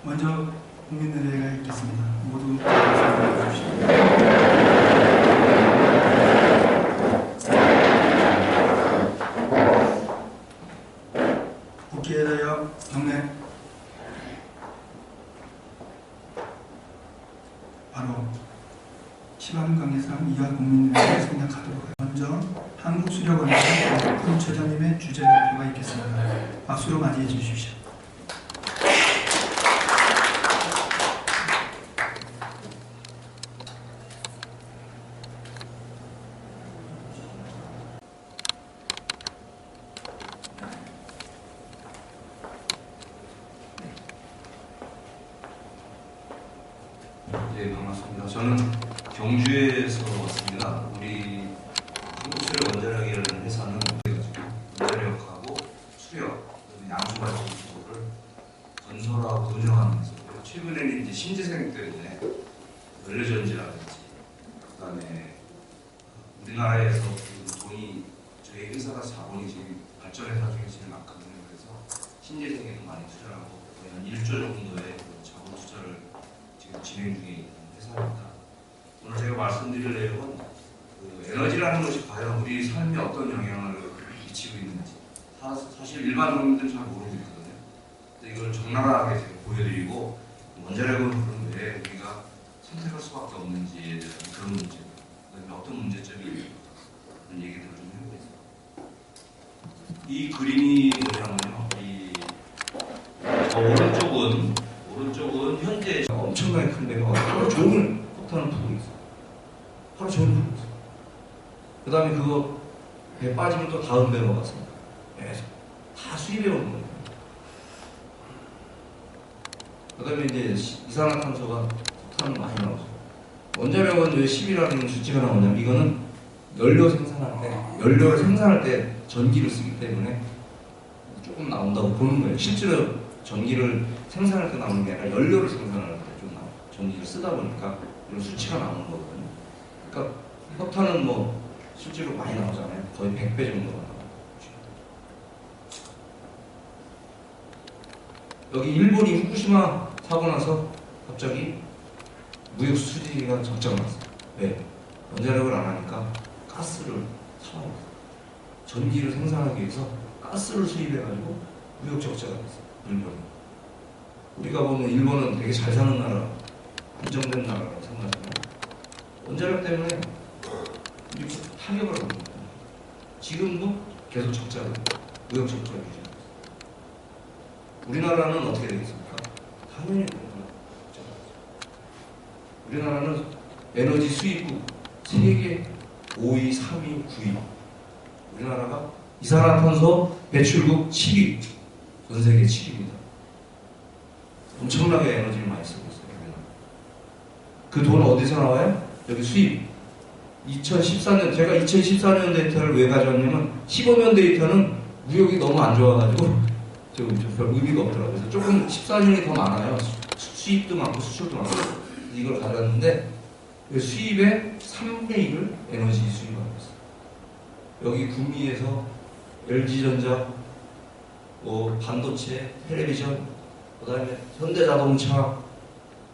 먼저 국민의회가 있겠습니다. 모두 말씀해 주십시오. 국회에 대하여 경례. 바로 시간 관계상 이하 국민의회를 생략하도록 해요. 먼저 한국수력원에서副처장님의 주재 발표가 있겠습니다. 박수로 맞이해 주십시오. 네, 반갑습니다. 저는 경주에서 왔습니다. 우리 한국수력 원자력이라는 회사는 원자력하고 수력, 양수발전소를 건설하고 운영하는 회사고요. 최근에는 이제 신재생 때문에 연료전지라든지 그다음에 우리나라에서 돈이 저희 회사가 자본이 지금 발전회사 중에 제일 많거든요. 그래서 신재생에 더 많이 투자하고 거의 한 1조 정도의 자본 투자를 지금 진행 중에 있는 회사입니다. 오늘 제가 말씀드릴 내용은 에너지라는 것이 과연 우리 삶에 어떤 영향을 미치고 있는지 사실 일반 국민들은 잘 모르고 있거든요. 근데 이걸 적나라하게 제가 보여드리고 원자력은 그런 왜 우리가 선택할 수밖에 없는지에 대한 그런 문제, 그다음에 어떤 문제점이 있는지 그런 얘기들을 좀 해보겠습니다. 이 그림이 뭐냐면요, 오른쪽은 현재 엄청나게 큰 배가 하루 종일 폭탄을 푸고 있어요. 하루 종일 푸고 있어요. 그 다음에 그거 배 빠지면 또 다음 배가 왔습니다. 계속 다 수입해 오는 거예요. 그 다음에 이제 이산화탄소가 폭탄은 많이 나오죠. 원자력은 왜 10이라는 수치가 나오냐면 이거는 연료를 생산할 때 전기를 쓰기 때문에 조금 나온다고 보는 거예요. 실제로 전기를 생산할 때 나오는 게 아니라 연료를 생산할 때 좀 나와요. 전기를 쓰다 보니까 이런 수치가 나오는 거거든요. 그러니까 석탄은 뭐 실제로 많이 나오잖아요. 거의 100배 정도가 나와요. 여기 일본이 후쿠시마 사고 나서 갑자기 무역 수지가 적자가 났어요. 왜? 원자력을 안 하니까 가스를 사와요. 전기를 생산하기 위해서 가스를 수입해가지고 무역 적자가 됐어요. 일본이. 우리가 보면 일본은 되게 잘 사는 나라, 안정된 나라라고 생각하잖아요. 원자력 때문에 이렇게 타격을 하는 거예요. 지금도 계속 적자를, 무역 적자를 유지하고 있어요. 우리나라는 어떻게 되겠습니까? 당연히 우리나라는 에너지 수입국 세계 5위, 3위, 9위. 우리나라가 이산화탄소 배출국 7위, 전 세계 7위입니다. 엄청나게 에너지를 많이 쓰고 있어요. 그 돈 어디서 나와요? 여기 수입. 2014년, 제가 2014년 데이터를 왜 가져왔냐면 15년 데이터는 무역이 너무 안 좋아가지고 별 의미가 없더라고요. 그래서 조금 14년이 더 많아요. 수입도 많고 수출도 많고. 이걸 가져왔는데 수입의 3분의 1을 에너지 수입하고 있어요. 여기 구미에서 LG전자, 반도체, 텔레비전, 그 다음에 현대자동차,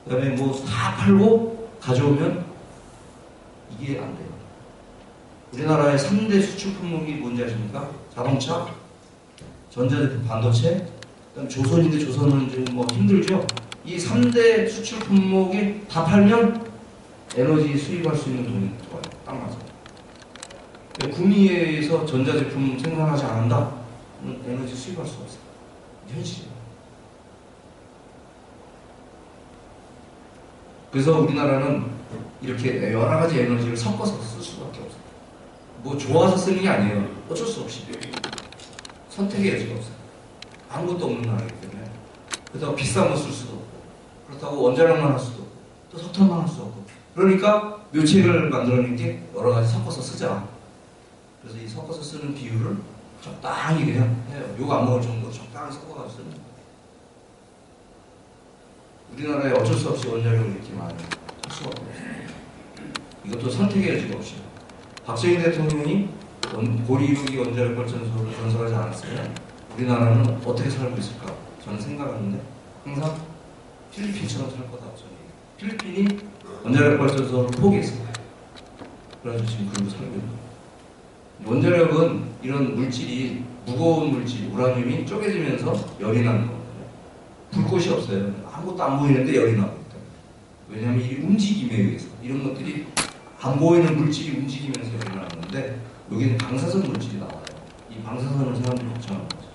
그 다음에 뭐 다 팔고 가져오면 이게 안 돼요. 우리나라의 3대 수출 품목이 뭔지 아십니까? 자동차, 전자제품, 반도체, 그다음 조선인데 조선은 좀 뭐 힘들죠? 이 3대 수출 품목이 다 팔면 에너지 수입할 수 있는 돈이 좋아요. 딱 맞아요. 구미에서 전자제품 생산하지 않는다? 에너지 수입할 수 없어요. 현실이에요. 그래서 우리나라는 이렇게 여러 가지 에너지를 섞어서 쓸 수밖에 없어요. 뭐 좋아서 쓰는 게 아니에요. 어쩔 수 없이. 선택의 여지가 없어요. 아무것도 없는 나라이기 때문에. 그렇다고 비싼 거 쓸 수도 없고, 그렇다고 원자력만 할 수도 없고, 또 석탄만 할 수도 없고. 그러니까 묘책을 만들어낸 게 여러 가지 섞어서 쓰자. 그래서 이 섞어서 쓰는 비율을 적당히 그냥 해요. 욕 안 먹을 정도로 적당히 섞어가지고 쓰는 거예요. 우리나라에 어쩔 수 없이 원자력을 이렇게 많이 할 수가 없어요. 이것도 선택의 여지가 없이. 박정희 대통령이 고리 1호기 원자력 발전소를 건설하지 않았으면 우리나라는 어떻게 살고 있을까? 저는 생각하는데 항상 필리핀처럼 살 거다. 필리핀이 원자력 발전소를 포기했어요. 그래서 지금 그러고 살고 있는 거예요. 원자력은 이런 물질이 무거운 물질, 우라늄이 쪼개지면서 열이 나는 거거든요. 불꽃이 없어요. 아무것도 안 보이는데 열이 나고 있다. 왜냐하면 이 움직임에 의해서 이런 것들이 안 보이는 물질이 움직이면서 열이 나는데 여기는 방사선 물질이 나와요. 이 방사선을 사람들이 걱정하는 거죠.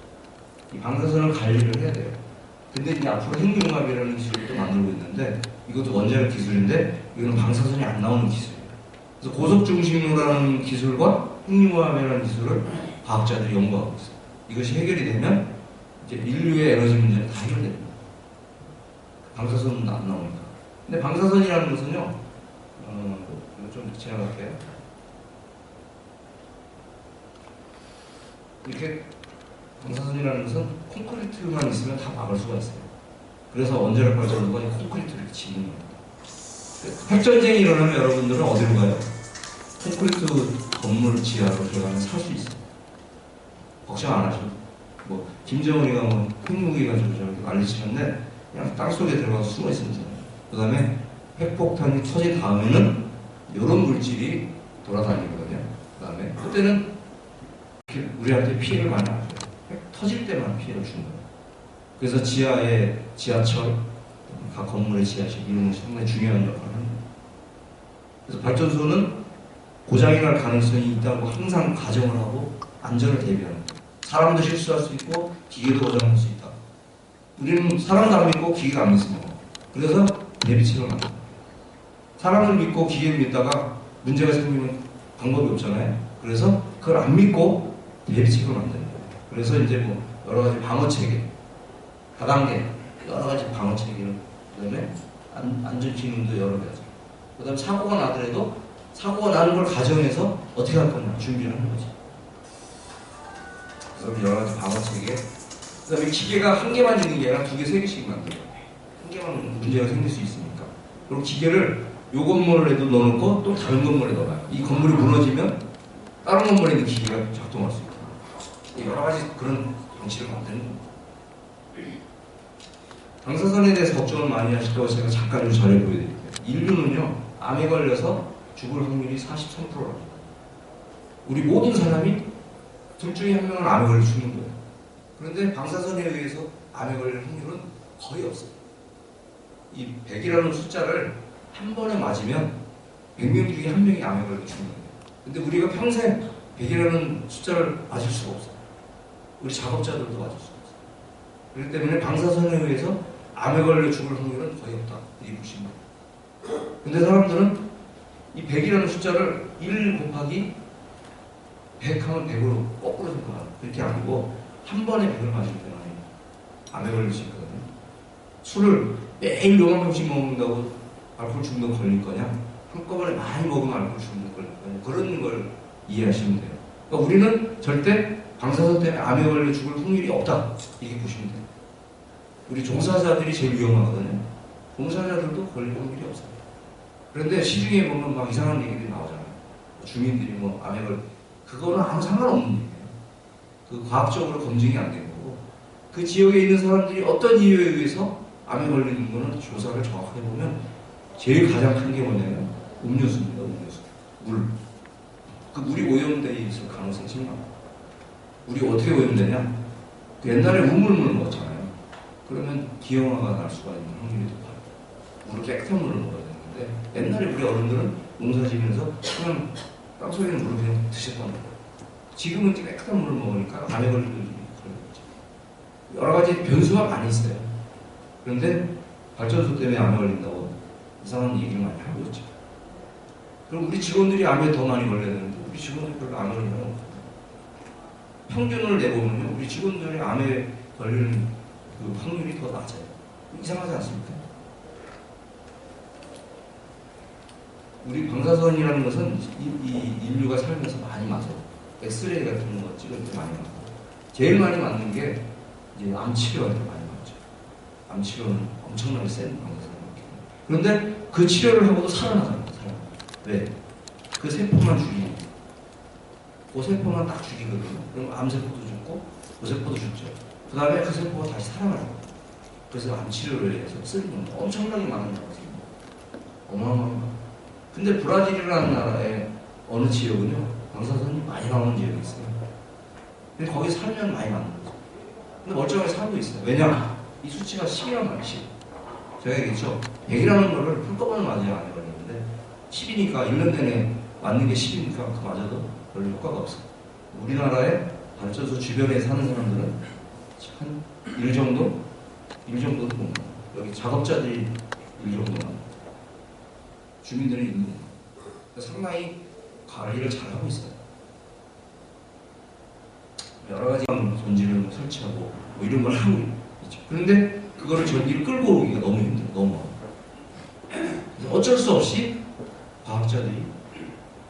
이 방사선을 관리를 해야 돼요. 근데 이제 앞으로 핵융합이라는 기술도 만들고 있는데 이것도 원자력 기술인데 이거는 방사선이 안 나오는 기술이에요. 그래서 고속중심로라는 기술과 핵융합이라는 기술을 과학자들이 연구하고 있어요. 이것이 해결이 되면 이제 인류의 에너지 문제는 다 해결됩니다. 방사선은 안 나오니까. 근데 방사선이라는 것은요, 이거 좀 지나갈게요. 이렇게 방사선이라는 것은 콘크리트만 있으면 다 막을 수가 있어요. 그래서 원자력 발전소가 콘크리트를 이렇게 짓는 겁니다. 핵전쟁이 일어나면 여러분들은 어디로 가요? 콘크리트 건물 지하로 들어가면 살 수 있어요. 걱정 안 하셔도. 뭐 김정은이가 뭐 핵무기 가지고 저렇게 난리치는데 그냥 땅속에 들어가서 숨어 있으면 돼요. 그 다음에 핵폭탄이 터진 다음에는 이런 물질이 돌아다니거든요. 그 다음에 그때는 우리한테 피해를 많이 안 줘요. 핵 터질 때만 피해를 주는 거예요. 그래서 지하에 지하철, 각 건물의 지하실 이런 것이 상당히 중요한 역할을 합니다. 그래서 발전소는 고장이 날 가능성이 있다고 항상 가정을 하고 안전을 대비하는 거예요. 사람도 실수할 수 있고 기계도 고장날 수 있다. 우리는 사람도 안 믿고 기계가 안 믿습니다. 그래서 대비책을 만듭니다. 사람을 믿고 기계를 믿다가 문제가 생기면 방법이 없잖아요. 그래서 그걸 안 믿고 대비책을 만드는 거예요. 그래서 이제 뭐 여러 가지 방어 체계, 다단계 여러 가지 방어 체계를 그다음에 안전 기능도 여러 가지. 그다음 사고가 나더라도 사고가 나는 걸 가정해서 어떻게 할 거냐 준비를 하는 거지. 그다음에 여러 가지 방어 체계. 그다음에 기계가 한 개만 있는 게 아니라 두 개, 세 개씩 만들어요. 한 개만 문제가 생길 수 있으니까. 그리고 기계를 요 건물에도 넣어놓고 또 다른 건물에 넣어요. 이 건물이 무너지면 다른 건물에 있는 기계가 작동할 수 있고 여러 가지 그런 장치를 만드는 겁니다. 방사선에 대해서 걱정을 많이 하실까고 제가 잠깐 이 자료 보여드릴게요. 인류는요 암에 걸려서 죽을 확률이 43%랍니다. 우리 모든 사람이 둘 중에 한 명은 암에 걸려 죽는 거예요. 그런데 방사선에 의해서 암에 걸릴 확률은 거의 없어요. 이 100이라는 숫자를 한 번에 맞으면 100명 중에 한 명이 암에 걸려 죽는 거예요. 근데 우리가 평생 100이라는 숫자를 맞을 수가 없어요. 우리 작업자들도 맞을 수가 없어요. 그렇기 때문에 방사선에 의해서 암에 걸려 죽을 확률은 거의 없다. 이렇게 보시면 돼요. 근데 사람들은 이 100이라는 숫자를 1 곱하기 100 하면 100으로 거꾸로 생각하는 그렇게 아니고 한 번에 100을 맞을 때는 암에 걸릴 수 있거든요. 술을 매일 요만큼씩 먹는다고 알코올 중독 걸릴 거냐? 한꺼번에 많이 먹으면 알코올 중독 걸릴 거냐? 그런 걸 이해하시면 돼요. 그러니까 우리는 절대 방사선 때문에 암에 걸려 죽을 확률이 없다. 이렇게 보시면 돼요. 우리 종사자들이 제일 위험하거든요. 종사자들도 걸릴 확률이 없어요. 그런데 시중에 보면 막 이상한 얘기들이 나오잖아요. 주민들이 뭐 암에 그거는 아무 상관없는 얘기예요. 그 과학적으로 검증이 안 된 거고 그 지역에 있는 사람들이 어떤 이유에 의해서 암에 걸리는 거는 조사를 정확하게 보면 제일 가장 큰 게 뭐냐면 음료수입니다. 음료수. 물. 그 물이 오염되어 있을 가능성이 심합니다. 물이 어떻게 오염되냐? 그 옛날에 우물물 먹었잖아요. 그러면 기형아가 날 수가 있는 확률이 높아요. 물을 깨끗한 물을 먹어야 되는데 옛날에 우리 어른들은 농사 지면서 그냥 땅속에 있는 물을 그냥 드셨던 거예요. 지금은 이제 깨끗한 물을 먹으니까 암에 걸리는 일이 그런 거죠. 여러 가지 변수가 많이 있어요. 그런데 발전소 때문에 암에 걸린다고 이상한 얘기를 많이 하고 있죠. 그럼 우리 직원들이 암에 더 많이 걸려야 되는데 우리 직원들이 별로 암에 걸리는 건 없거든요. 평균을 내보면요 우리 직원들이 암에 걸리는 그 확률이 더 낮아요. 이상하지 않습니까? 우리 방사선이라는 것은 이 인류가 살면서 많이 맞아요. 엑스레이 같은 거 찍을 때 많이 맞고 제일 많이 맞는 게 이제 암 치료할 때 많이 맞죠. 암 치료는 엄청나게 센 방사선이 그런데 그 치료를 하고도 살아나잖아요. 왜? 그 세포만 죽이고 그 세포만 딱 죽이거든요. 그럼 암세포도 죽고 그 세포도 죽죠. 그 다음에 그 세포가 다시 살아나요. 그래서 암치료를 해서 쓰는 건 엄청나게 많은 거거든요. 어마어마합니다. 근데 브라질이라는 나라의 어느 지역은요, 방사선이 많이 나오는 지역이 있어요. 근데 거기 살면 많이 맞는 거죠. 근데 멀쩡하게 살고 있어요. 왜냐? 이 수치가 10이란 말이지. 제가 얘기했죠. 100이라는 거를 한꺼번에 맞아야 안 해버리는데 10이니까 1년 내내 맞는 게 10이니까 그 맞아도 별로 효과가 없어요. 우리나라에 발전소 주변에 사는 사람들은 한 1 정도? 1 정도도 못 나요. 여기 작업자들이 1 정도만. 주민들은 1 정도. 상당히 관리를 잘하고 있어요. 여러 가지 전지를 설치하고 뭐 이런 걸 하고 있죠. 그런데 그거를 전기를 끌고 오기가 너무 힘들어요. 너무. 그래서 어쩔 수 없이 과학자들이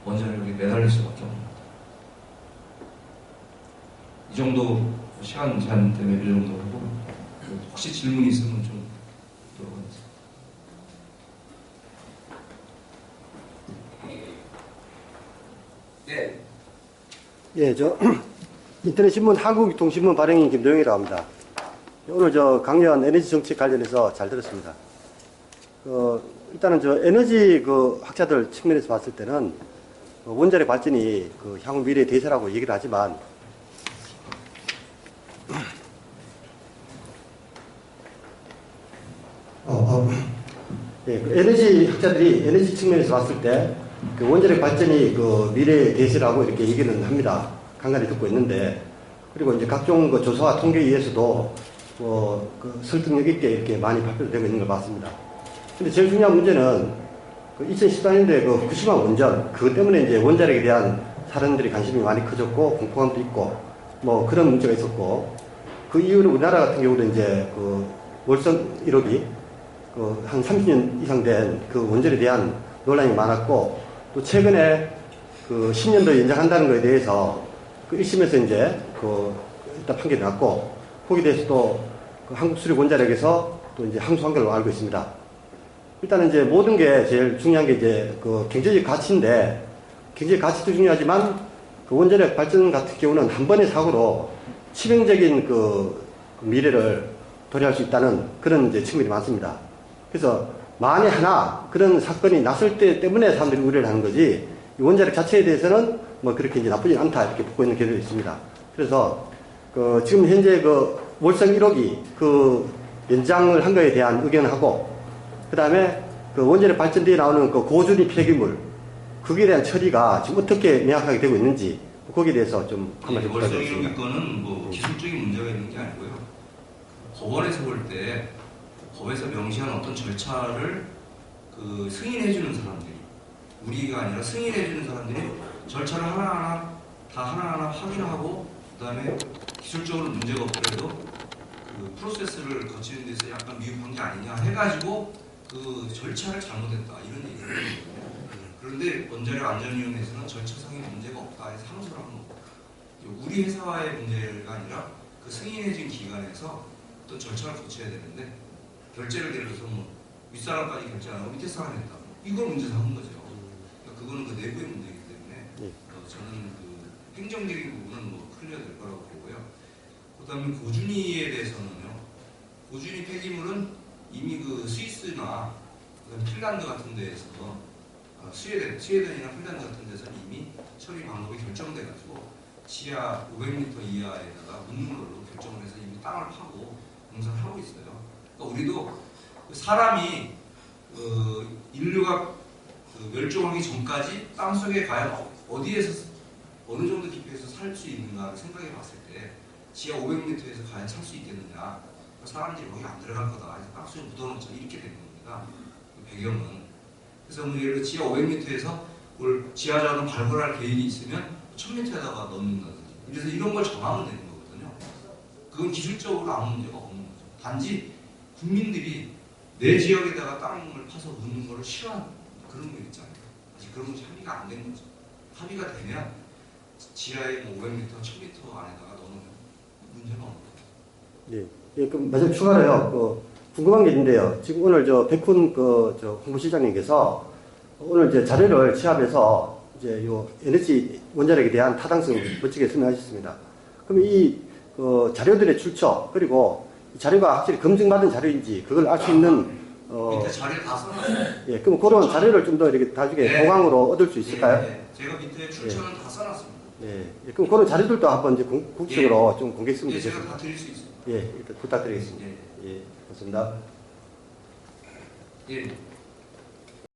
원자력에 매달릴 수밖에 없는 거예요. 이 정도 시간 제한 때문에 이 정도 하고 혹시 질문이 있으면 좀 들어보겠습니다. 네. 예, 저 인터넷 신문 한국통신문 발행인 김도영이라고 합니다. 오늘 저 강연 에너지 정책 관련해서 잘 들었습니다. 일단은 저 에너지 학자들 측면에서 봤을 때는 원자력 발전이 향후 미래의 대세라고 얘기를 하지만 예, 에너지 학자들이 에너지 측면에서 봤을 때 원자력 발전이 미래의 대세라고 이렇게 얘기는 합니다. 간간히 듣고 있는데, 그리고 이제 각종 조사와 통계에 의해서도 설득력 있게 이렇게 많이 발표되고 있는 걸 봤습니다. 근데 제일 중요한 문제는 2014년도에 후쿠시마 원전, 그것 때문에 이제 원자력에 대한 사람들이 관심이 많이 커졌고, 공포감도 있고, 뭐 그런 문제가 있었고, 그 이후로 우리나라 같은 경우도 이제 월성 1호기, 한 30년 이상 된 원전에 대한 논란이 많았고, 또 최근에 10년도 연장한다는 것에 대해서 1심에서 이제 일단 판결이 났고, 거기에 대해서도 한국수력원자력에서 또 이제 항소한 걸로 알고 있습니다. 일단은 이제 모든 게 제일 중요한 게 이제 경제적 가치인데, 경제적 가치도 중요하지만 원자력 발전 같은 경우는 한 번의 사고로 치명적인 미래를 도래할 수 있다는 그런 이제 측면이 많습니다. 그래서 만에 하나 그런 사건이 났을 때 때문에 사람들이 우려를 하는 거지, 이 원자력 자체에 대해서는 뭐 그렇게 이제 나쁘지 않다 이렇게 보고 있는 견해도 있습니다. 그래서 지금 현재 월성 1호기 연장을 한 거에 대한 의견하고, 그 다음에 원자력 발전대에 나오는 고준위 폐기물, 거기에 대한 처리가 지금 어떻게 명확하게 되고 있는지, 거기에 대해서 좀 한 말씀 부탁드리겠습니다. 월성 1호기 거는 뭐 기술적인 문제가 있는 게 아니고요. 법원에서 볼 때 법에서 명시한 어떤 절차를 승인해주는 사람들이, 우리가 아니라 승인해주는 사람들이 절차를 하나하나 확인하고, 그 다음에 기술적으로 문제가 없더라도 프로세스를 거치는 데서 약간 미흡한 게 아니냐 해가지고 절차를 잘못했다 이런 얘기를 했거든요. 그런데 원자력 안전위원회에서는 절차상의 문제가 없다 해서 항소를 한 거고, 우리 회사와의 문제가 아니라 승인해준 기관에서 어떤 절차를 거쳐야 되는데, 결제를 예를 들어서 뭐 윗사람까지 결제 안 하고 밑에 사람이 했다, 이걸 문제 삼은 거죠. 그러니까 그거는 내부의 문제이기 때문에 저는 행정적인 부분은 뭐 클리어 될 거라고 보고요. 그 다음에 고준위에 대해서는요, 고준위 폐기물은 이미 스위스나 핀란드 같은 데에서 스웨덴이나 핀란드 같은 데서는 이미 처리 방법이 결정돼가지고 지하 500m 이하에다가 묻는 걸로 결정을 해서 이미 땅을 파고 공사를 하고 있어요. 그러니까 우리도 사람이 인류가 멸종하기 전까지 땅속에 과연 어디에서 어느 정도 깊이에서 살 수 있는가를 생각해 봤을 때 지하 500m에서 과연 살 수 있겠느냐, 사람들이 거기 안 들어갈 거다, 땅속에 묻어놓자, 이렇게 된 겁니다. 배경은. 그래서 뭐 예를 들어 지하 500m에서 지하자원을 발굴할 계획이 있으면 1000m에다가 넣는다든지, 그래서 이런 걸 정하면 되는 거거든요. 그건 기술적으로 아무 문제가 없는 거죠. 단지 국민들이 내 지역에다가 땅을 파서 묻는 거를 싫어하는 그런 거 있잖아요. 아직 그런 것이 합의가 안 된 거죠. 합의가 되면 지하에 500m, 1000m 안에다가 넣으면 문제가 없는 거죠. 예, 그럼 마지막 추가로요. 궁금한 게 있는데요. 지금 오늘 백훈 홍보실장님께서 오늘 이제 자료를 취합해서 이제 요 에너지 원자력에 대한 타당성을 멋지게 설명하셨습니다. 그럼 이 자료들의 출처, 그리고 이 자료가 확실히 검증받은 자료인지 그걸 알 수 있는 밑에 자료 다 써놨어요. 예, 그럼 그런 자료를 좀 더 이렇게 나중에 네. 보강으로 얻을 수 있을까요? 예, 예. 제가 밑에 출처는 다 써놨습니다. 예, 예, 그럼 그런 자료들도 한번 이제 공식적으로 좀 공개했으면 예, 제가 좋겠습니다. 다 드릴 수 있습니다. 예, 일단 부탁드리겠습니다. 예. 예, 고맙습니다. 예.